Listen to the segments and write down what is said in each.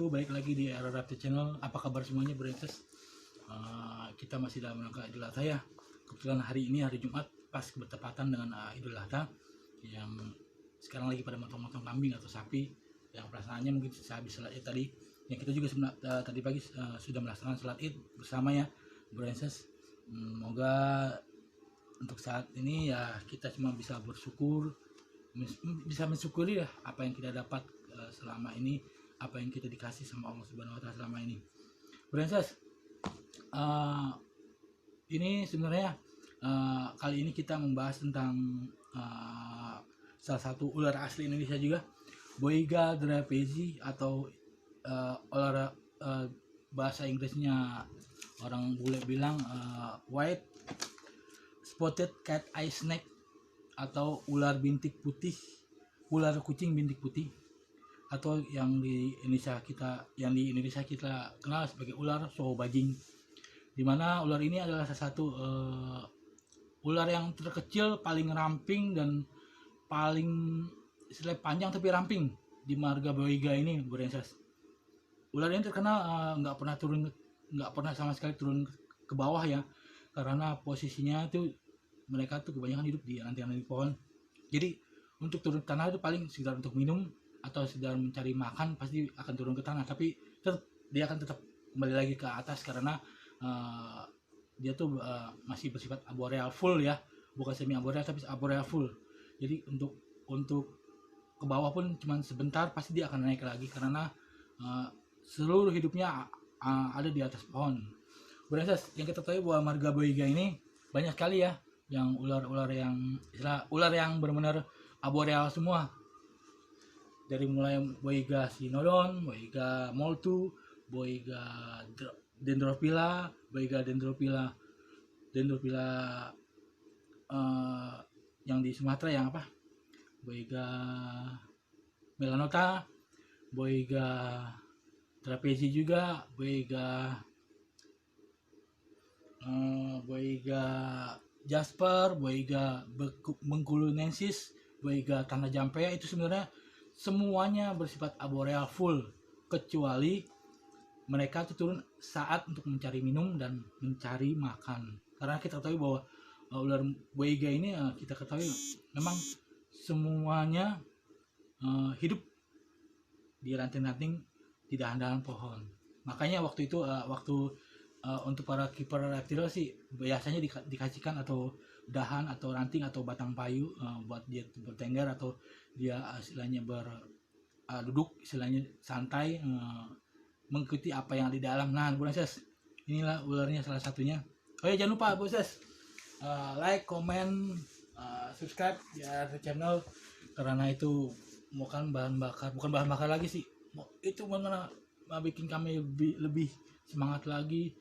wabarakatuh. Balik lagi di RRFT Channel. Apa kabar semuanya, Brentes? Kita masih dalam rangka Idul Adha ya. Kebetulan hari ini hari Jumat, pas bertepatan dengan Idul Adha, yang sekarang lagi pada motong-motong kambing atau sapi. Yang pelaksanaannya mungkin sehabis salat Id tadi. Yang kita juga tadi pagi sudah melaksanakan salat Id bersama ya, Brentes. Semoga untuk saat ini ya kita cuma bisa bersyukur, bisa mensyukuri ya apa yang kita dapat selama ini, apa yang kita dikasih sama Allah Subhanahu wa Ta'ala selama ini. Brentes, ini sebenarnya kali ini kita membahas tentang salah satu ular asli Indonesia juga, Boiga drapesi, atau ular bahasa Inggrisnya orang bule bilang white spotted cat eye snake, atau ular bintik putih, ular kucing bintik putih, atau yang di Indonesia kita kenal sebagai ular soho bajing. Dimana ular ini adalah salah satu ular yang terkecil, paling ramping dan paling istilah panjang tapi ramping di marga Boiga ini, Brentes. Ular ini terkenal nggak pernah sama sekali turun ke bawah ya, karena posisinya itu mereka tuh kebanyakan hidup di ranting-ranting pohon. Jadi untuk turun ke tanah itu paling sekedar untuk minum atau sekedar mencari makan, pasti akan turun ke tanah, tapi dia akan tetap kembali lagi ke atas karena dia tuh masih bersifat arboreal full ya, bukan semi arboreal tapi arboreal full. Jadi untuk ke bawah pun cuma sebentar, pasti dia akan naik lagi karena seluruh hidupnya ada di atas pohon. Brentes, yang kita tahu bahwa marga Boiga ini banyak sekali ya yang ular yang benar-benar arboreal semua. Dari mulai Boiga sinodon, Boiga moltu, Boiga dendrophylla, Boiga dendrophylla yang di Sumatera yang apa? Boiga melanota, Boiga drapesi juga, Boiga jasper, Boiga bengkulunensis, Boiga tanah jampea. Itu sebenarnya semuanya bersifat arboreal full, kecuali mereka itu turun saat untuk mencari minum dan mencari makan. Karena kita ketahui bahwa ular Boiga ini kita ketahui memang semuanya hidup di ranting-ranting di dahan-dahan pohon. Makanya waktu itu untuk para kiper reptil sih biasanya dikasihkan atau dahan atau ranting atau batang payu buat dia bertengger atau dia istilahnya duduk istilahnya santai, mengikuti apa yang ada di dalam. Nah, Brentes, inilah ularnya salah satunya. Oh ya, jangan lupa Brentes, like, comment, subscribe di channel, karena itu bukan bahan bakar lagi sih, itu mana bikin kami lebih semangat lagi,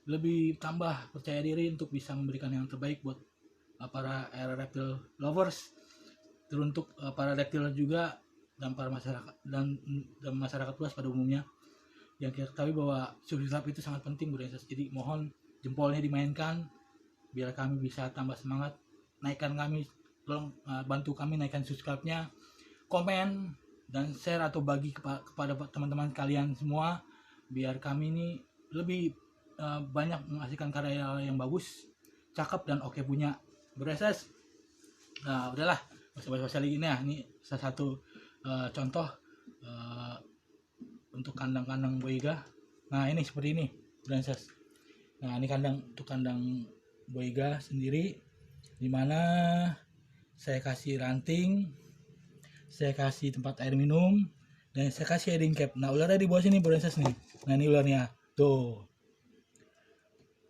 lebih tambah percaya diri untuk bisa memberikan yang terbaik buat para reptile lovers, teruntuk para reptil juga dan para masyarakat dan masyarakat luas pada umumnya. Yang kita ketahui bahwa subscribe itu sangat penting, Brentes. Jadi mohon jempolnya dimainkan biar kami bisa tambah semangat. Naikkan kami, tolong bantu kami naikkan subscribe-nya, komen dan share atau bagi kepada teman-teman kalian semua, biar kami ini lebih banyak menghasilkan karya yang bagus, cakep dan oke punya, Brentes. Nah, udahlah, basa-basi lagi nih. Ini salah satu contoh untuk kandang-kandang Boiga. Nah, ini seperti ini, Brentes. Nah, ini untuk kandang Boiga sendiri, dimana saya kasih ranting, saya kasih tempat air minum, dan saya kasih hiding cap. Nah, ularnya di bawah sini, Brentes nih. Nah, ini ularnya tuh,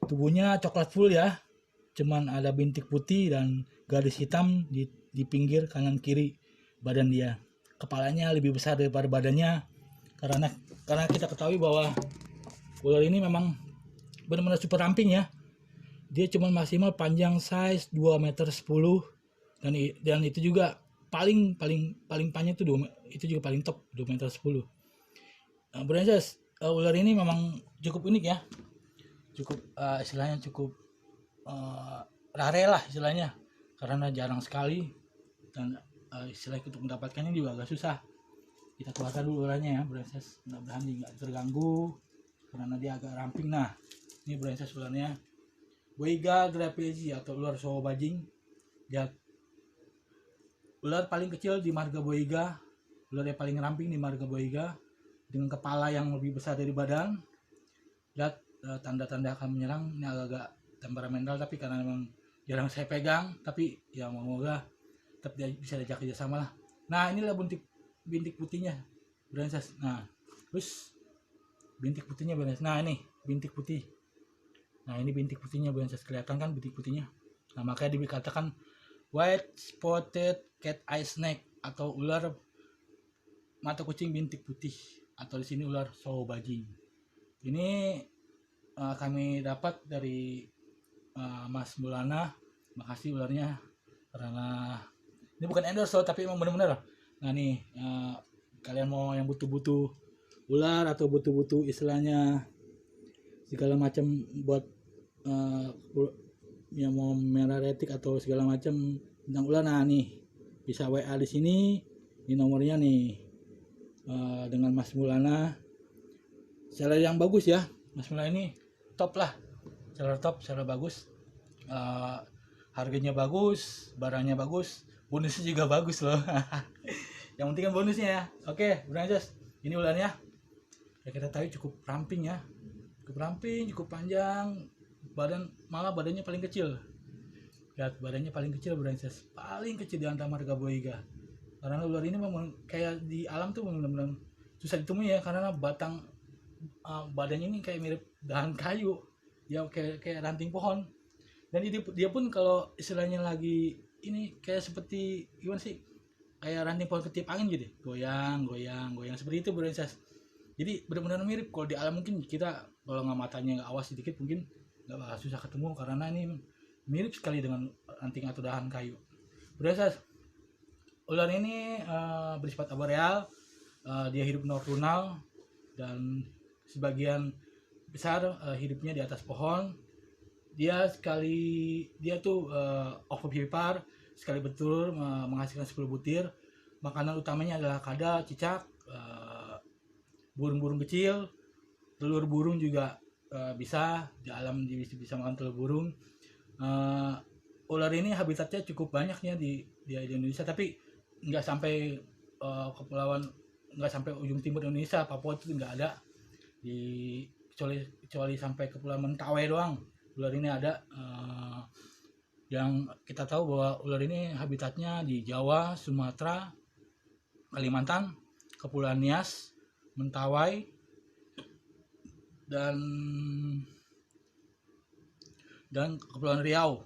tubuhnya coklat full ya, cuman ada bintik putih dan garis hitam di pinggir kanan kiri badan dia. Kepalanya lebih besar daripada badannya, karena kita ketahui bahwa ular ini memang benar-benar super ramping ya. Dia cuma maksimal panjang size 2,10 meter, dan itu juga paling panjang itu juga paling top 2,10 meter. Brentes, ular ini memang cukup unik ya, cukup istilahnya cukup rare lah istilahnya, karena jarang sekali dan istilahnya untuk mendapatkannya juga agak susah. kita keluarkan dulu ularnya ya Branches, mudah-mudahan dia nggak terganggu karena dia agak ramping. Nah ini Branches ularnya Boiga grapezi atau ular sowo bajing. Lihat, ular paling kecil di marga Boiga, ular yang paling ramping di marga Boiga, dengan kepala yang lebih besar dari badan. Lihat tanda-tanda akan menyerang. Ini agak-agak temperamental tapi karena memang jarang saya pegang, tapi ya semoga tetap dia bisa diajak kerjasama lah. Nah inilah bintik putihnya Branches. Nah terus bintik putihnya Branches. Nah ini bintik putih. Nah ini bintik putihnya Branches, kelihatan kan bintik putihnya. Nah makanya dikatakan white spotted cat eye snake atau ular mata kucing bintik putih, atau di sini ular sowo bajing. Ini kami dapat dari Mas Mulana. Makasih ularnya, karena ini bukan endorse loh, tapi emang bener-bener. Nah nih kalian mau yang butuh-butuh ular atau butuh-butuh istilahnya segala macam buat yang mau merah retik atau segala macam tentang ular, nah nih bisa WA di sini, di nomornya nih dengan Mas Mulana. Seller yang bagus ya, Mas Mulana ini top lah, seller top, seller bagus, harganya bagus, barangnya bagus, bonusnya juga bagus loh. Yang penting kan bonusnya ya. Oke Branches, ini ularnya ya kita tahu cukup ramping ya, cukup ramping, cukup panjang, malah badannya paling kecil. Lihat badannya paling kecil Branches, paling kecil di antara marga Boiga. Karena ular ini memang kayak di alam tuh benar-benar susah ditemui ya, karena batang badannya ini kayak mirip dahan kayu, dia kayak ranting pohon. Dan dia pun kalau istilahnya lagi ini kayak seperti gimana sih, kayak ranting pohon ketiup angin gitu, goyang seperti itu Branches. Jadi benar-benar mirip. Kalau di alam mungkin kita kalau nggak matanya nggak awas sedikit mungkin nggak bakal susah ketemu, karena ini mirip sekali dengan ranting atau dahan kayu. Branches, ular ini bersifat arboreal, dia hidup nocturnal dan sebagian besar hidupnya di atas pohon. Dia tuh ovovivipar, sekali bertelur menghasilkan 10 butir. Makanan utamanya adalah kada, cicak, burung-burung kecil, telur burung juga bisa di alam, bisa makan telur burung. Ular ini habitatnya cukup banyak ya di Indonesia, tapi nggak sampai kepulauan, nggak sampai ujung timur Indonesia, Papua itu nggak ada, kecuali sampai kepulauan Mentawai doang ular ini ada. Yang kita tahu bahwa ular ini habitatnya di Jawa, Sumatera, Kalimantan, Kepulauan Nias, Mentawai, dan Kepulauan Riau.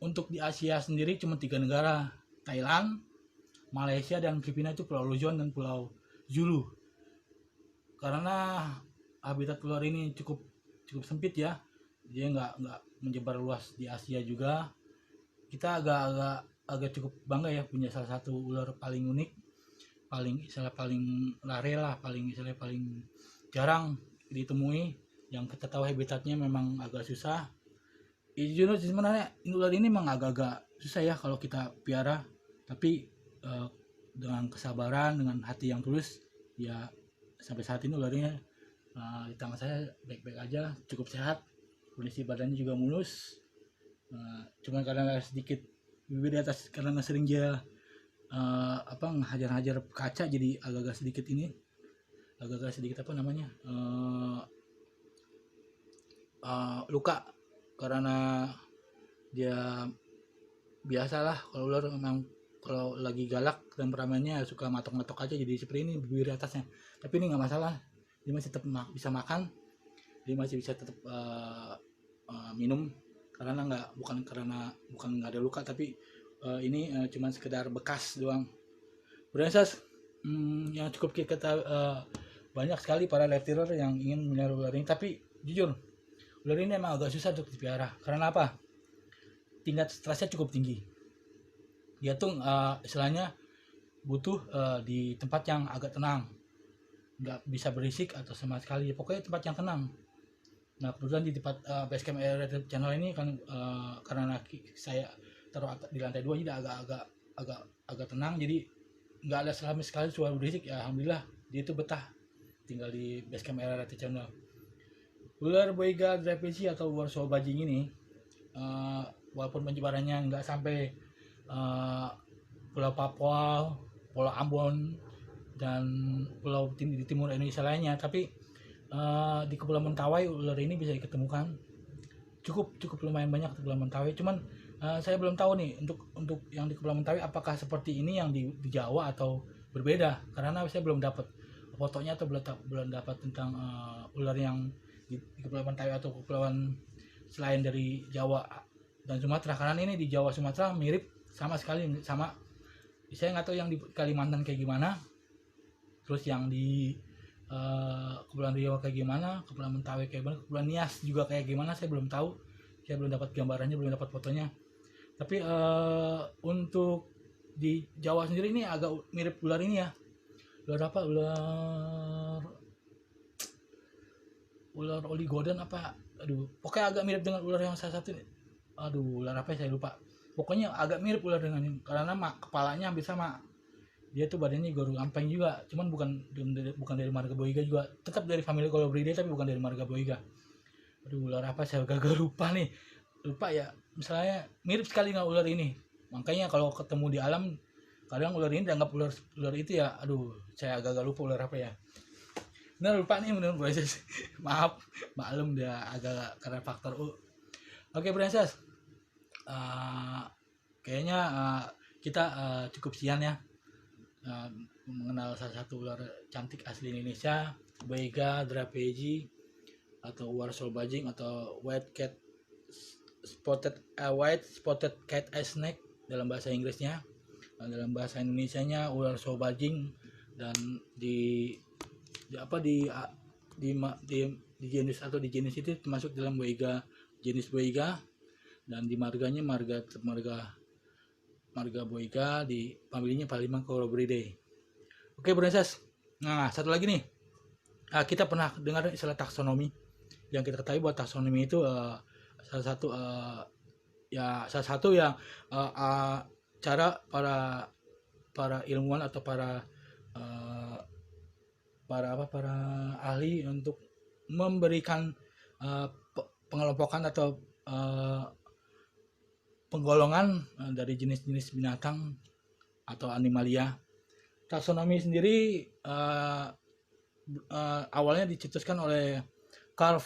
Untuk di Asia sendiri cuma 3 negara, Thailand, Malaysia, dan Filipina, itu Pulau Luzon dan Pulau Zulu. Karena habitat ular ini cukup sempit ya, dia nggak menyebar luas di Asia juga. Kita agak cukup bangga ya punya salah satu ular paling unik, paling lare lah, paling jarang ditemui, yang kita tahu habitatnya memang agak susah. Sebenarnya ular ini memang agak susah ya kalau kita piara, tapi dengan kesabaran, dengan hati yang tulus ya, sampai saat ini ularnya di tangan saya baik-baik aja, cukup sehat, kondisi badannya juga mulus. Cuman karena sedikit bibir di atas, karena sering dia hajar kaca, jadi agak-agak sedikit luka, karena dia biasalah kalau ular memang kalau lagi galak temperamennya suka matok-matok aja, jadi seperti ini bibir atasnya. Tapi ini nggak masalah, dia masih tetap bisa makan, dia masih bisa tetap minum, karena bukan nggak ada luka, tapi ini cuma sekedar bekas doang. Branches, yang cukup kita banyak sekali para leptiler yang ingin melihara ular ini, tapi jujur ular ini emang agak susah untuk dipelihara. Karena apa? Tingkat stresnya cukup tinggi. Dia tuh istilahnya butuh di tempat yang agak tenang, nggak bisa berisik atau sama sekali, pokoknya tempat yang tenang. Nah kebetulan di tempat Basecamp Area Channel ini kan karena saya taruh di lantai 2, jadi agak tenang, jadi nggak ada sama sekali suara berisik, ya alhamdulillah dia itu betah tinggal di basecamp RRT Channel. Ular boiga drapesi atau warsaw bajing ini walaupun penyebarannya nggak sampai Pulau Papua, Pulau Ambon, dan pulau di timur Indonesia lainnya, tapi di Kepulauan Mentawai ular ini bisa diketemukan cukup lumayan banyak di Kepulauan Mentawai. Cuman saya belum tahu nih untuk yang di Kepulauan Mentawai apakah seperti ini yang di Jawa atau berbeda, karena saya belum dapat fotonya atau belum dapat tentang ular yang di Kepulauan Mentawai atau kepulauan selain dari Jawa dan Sumatera. Karena ini di Jawa Sumatera mirip sama sekali sama, saya nggak tahu yang di Kalimantan kayak gimana, terus yang di Kepulauan Riau kayak gimana, Kepulauan Mentawai kayak gimana, Kepulauan Nias juga kayak gimana, saya belum tahu, saya belum dapat gambarannya, belum dapat fotonya. Tapi untuk di Jawa sendiri ini agak mirip ular ini ya, ular apa, ular oligodon apa, aduh pokoknya agak mirip dengan ular yang salah satu, aduh ular apa ya, saya lupa, pokoknya agak mirip ular dengan ini karena kepalanya hampir sama, dia tuh badannya gorung ampeng juga, cuman bukan dari marga Boiga, juga tetap dari famili Colubridae tapi bukan dari marga Boiga. Aduh ular apa, saya gagal lupa ya, misalnya mirip sekali dengan ular ini, makanya kalau ketemu di alam kadang ular ini dianggap ular itu ya, aduh saya agak lupa ular apa ya, bener lupa nih menurut Princess. maklum dia agak karena faktor Oke Princess, kayaknya kita cukup sekian ya mengenal salah satu ular cantik asli Indonesia, Boiga drapesi atau warsaw bajing atau white spotted cat eye snake dalam bahasa Inggrisnya. Dalam bahasa Indonesianya ular warsaw bajing, dan di jenis atau di jenis itu termasuk dalam Boiga, jenis Boiga, dan di marganya marga Boiga, di familinya Palima Colubridae. Oke Princess, nah satu lagi nih, kita pernah dengar istilah taksonomi. Yang kita ketahui bahwa taksonomi itu salah satu yang cara para ilmuwan atau para ahli untuk memberikan pengelompokan atau penggolongan dari jenis-jenis binatang atau animalia. Taksonomi sendiri awalnya dicetuskan oleh Carl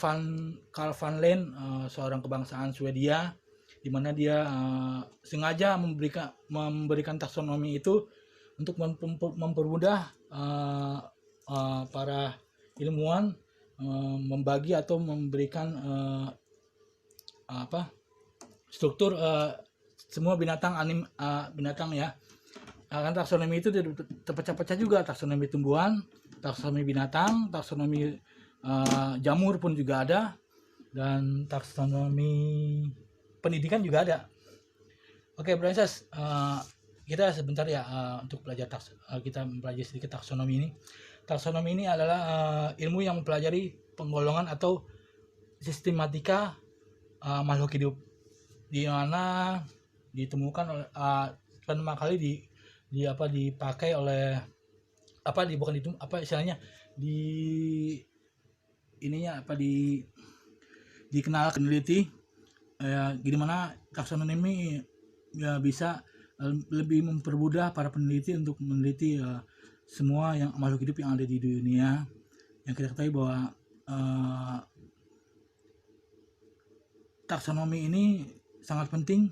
van Lien, seorang kebangsaan Swedia, di mana dia sengaja memberikan taksonomi itu untuk mempermudah para ilmuwan membagi atau memberikan struktur semua binatang ya. Kan taksonomi itu terpecah-pecah juga, taksonomi tumbuhan, taksonomi binatang, taksonomi jamur pun juga ada, dan taksonomi pendidikan juga ada. Oke Princess, kita sebentar ya untuk belajar kita mempelajari sedikit taksonomi ini. Taksonomi ini adalah ilmu yang mempelajari penggolongan atau sistematika makhluk hidup, di mana ditemukan oleh pertama kali dipakai oleh dikenal peneliti, gimana taksonomi ya bisa lebih mempermudah para peneliti untuk meneliti semua yang makhluk hidup yang ada di dunia. Yang kita ketahui bahwa taksonomi ini sangat penting.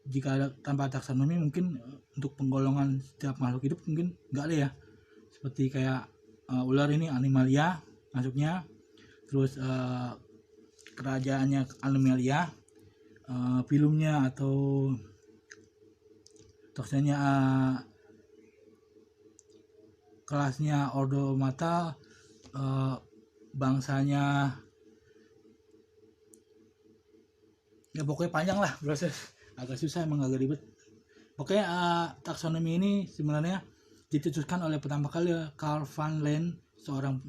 Jika tanpa taksonomi mungkin untuk penggolongan setiap makhluk hidup mungkin nggak ada ya, seperti kayak ular ini animalia masuknya, terus kerajaannya animalia, filumnya atau toksenya kelasnya Ordomata, bangsanya ya pokoknya panjang lah proses, agak susah emang, agak ribet. Pokoknya taksonomi ini sebenarnya dicetuskan oleh pertama kali Carl van Lien, seorang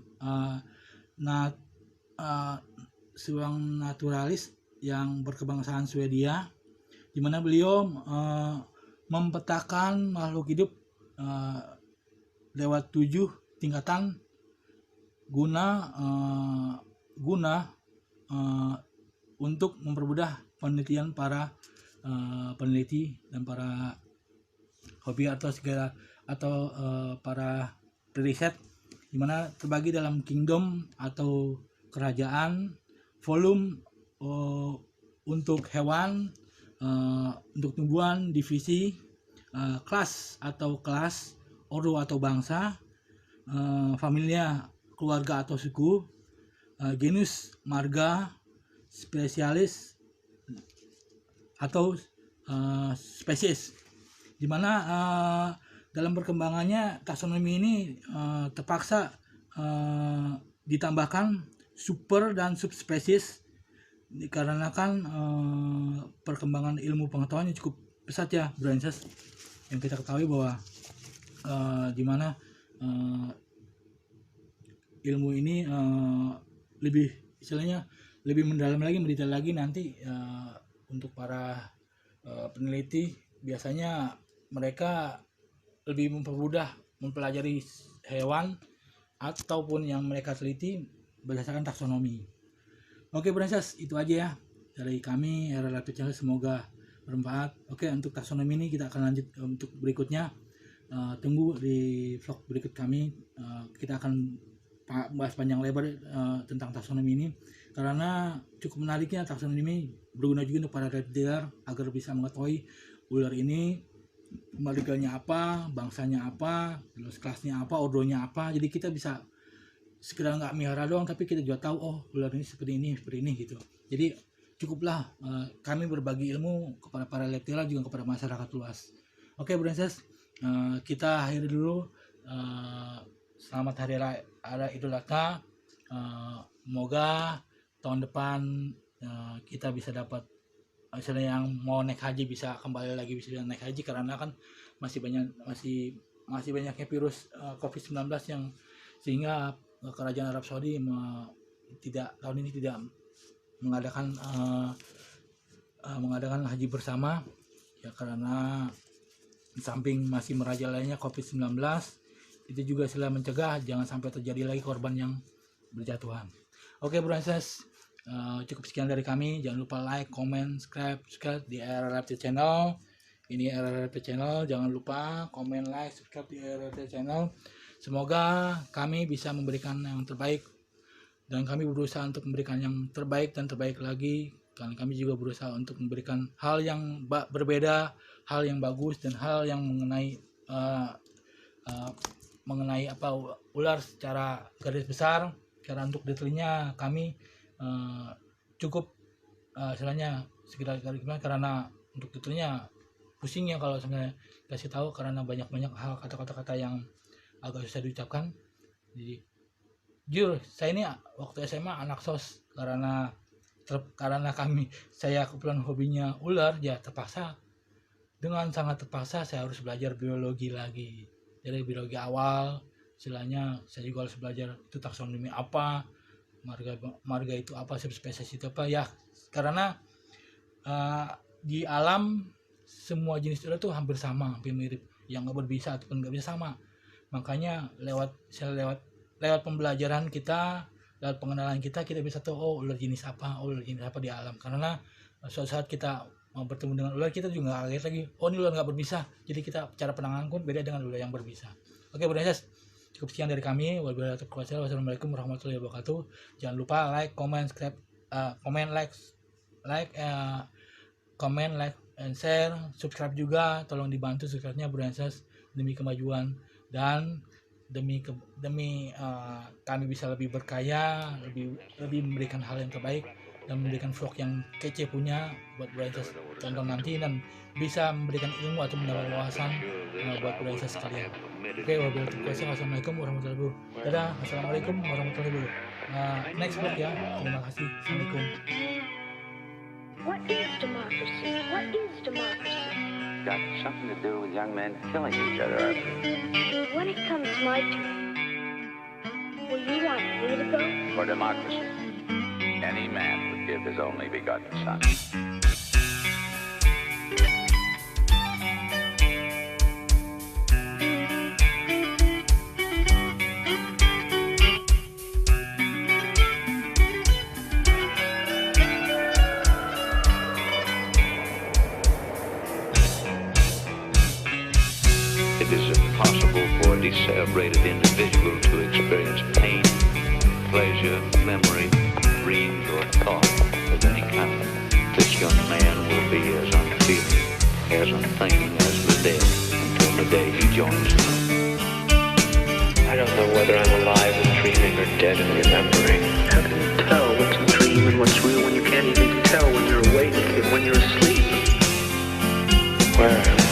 naturalis yang berkebangsaan Swedia, di mana beliau mempetakan makhluk hidup lewat 7 tingkatan guna untuk mempermudah penelitian para peneliti dan para hobi atau para riset, dimana terbagi dalam kingdom atau kerajaan, volume untuk hewan, untuk tumbuhan, divisi, kelas atau kelas, ordo atau bangsa, familia keluarga atau suku, genus marga, spesialis atau spesies, dimana dalam perkembangannya taksonomi ini terpaksa ditambahkan super dan subspesies dikarenakan perkembangan ilmu pengetahuannya cukup pesat ya, Branches. Yang kita ketahui bahwa dimana ilmu ini lebih istilahnya lebih mendalam lagi, mendetail lagi nanti untuk para peneliti. Biasanya mereka lebih mempermudah mempelajari hewan ataupun yang mereka teliti berdasarkan taksonomi. Oke, Branches, itu aja ya dari kami RRLP Channel, semoga bermanfaat. Oke, untuk taksonomi ini kita akan lanjut untuk berikutnya. Tunggu di vlog berikut kami. Kita akan bahas panjang lebar tentang taksonomi ini, karena cukup menariknya. Taksonomi ini berguna juga untuk para reptiler agar bisa mengetahui ular ini marganya apa, bangsanya apa, terus kelasnya apa, ordonya apa. Jadi kita bisa sekedar nggak melihara doang, tapi kita juga tahu oh ular ini seperti ini gitu. Jadi cukuplah kami berbagi ilmu kepada para reptiler juga kepada masyarakat luas. Oke, Branches, kita akhiri dulu. Selamat Hari Raya Idul Adha. Semoga tahun depan kita bisa dapat, misalnya yang mau naik haji bisa kembali lagi bisa naik haji, karena kan masih banyaknya virus COVID-19 yang sehingga kerajaan Arab Saudi tahun ini tidak mengadakan haji bersama ya, karena di samping masih merajalanya COVID-19 itu juga sila mencegah jangan sampai terjadi lagi korban yang berjatuhan. Oke, Branches, cukup sekian dari kami. Jangan lupa like, comment, subscribe di RRLP Channel. Ini RRLP Channel, jangan lupa comment, like, subscribe di RRLP Channel. Semoga kami bisa memberikan yang terbaik, dan kami berusaha untuk memberikan yang terbaik dan terbaik lagi, karena kami juga berusaha untuk memberikan hal yang berbeda, hal yang bagus, dan hal yang mengenai ular secara garis besar. Karena untuk detailnya kami cukup istilahnya sekedar gimana, karena untuk detailnya pusing ya kalau sebenarnya kasih tahu, karena banyak hal kata-kata yang agak susah diucapkan. Jadi jujur saya ini waktu SMA anak sos, karena saya kebetulan hobinya ular ya, dengan sangat terpaksa saya harus belajar biologi lagi. Dari biologi awal istilahnya saya juga harus belajar itu taksonomi apa, marga itu apa, subspesies itu apa ya, karena di alam semua jenis ular itu hampir sama, hampir mirip, yang nggak berbisa ataupun nggak bisa sama. Makanya lewat pembelajaran kita, lewat pengenalan kita bisa tahu oh ular jenis apa di alam. Karena suatu saat kita bertemu dengan ular, kita juga kaget lagi, oh ini ular nggak berbisa, jadi kita cara penanganan pun beda dengan ular yang berbisa. Oke, Branches, cukup sekian dari kami. Wassalamualaikum warahmatullahi wabarakatuh. Jangan lupa like, comment, subscribe, comment, like, and share. Subscribe juga, tolong dibantu subscribe-nya, Branches, demi kemajuan dan demi kami bisa lebih berkaya, lebih memberikan hal yang terbaik dan memberikan vlog yang kece punya buat Branches tonton nanti, dan bisa memberikan ilmu atau mendapat wawasan buat Branches sekalian. Oke, wassalamualaikum warahmatullahi wabarakatuh. Dadah, assalamualaikum warahmatullahi wabarakatuh. Next vlog ya. Terima kasih. Assalamualaikum. What is democracy? What is democracy? Got something to do with young men killing each other. When it comes my turn, will you want me to go? For democracy, any man would give his only begotten son. a decelebrated individual to experience pain, pleasure, memory, dreams, or thought of any kind. This young man will be as unfeeling, as unthinking as the dead until the day he joins them. I don't know whether I'm alive and dreaming or dead and remembering. How can you tell what's a dream and what's real when you can't even tell when you're awake and when you're asleep? Where am I?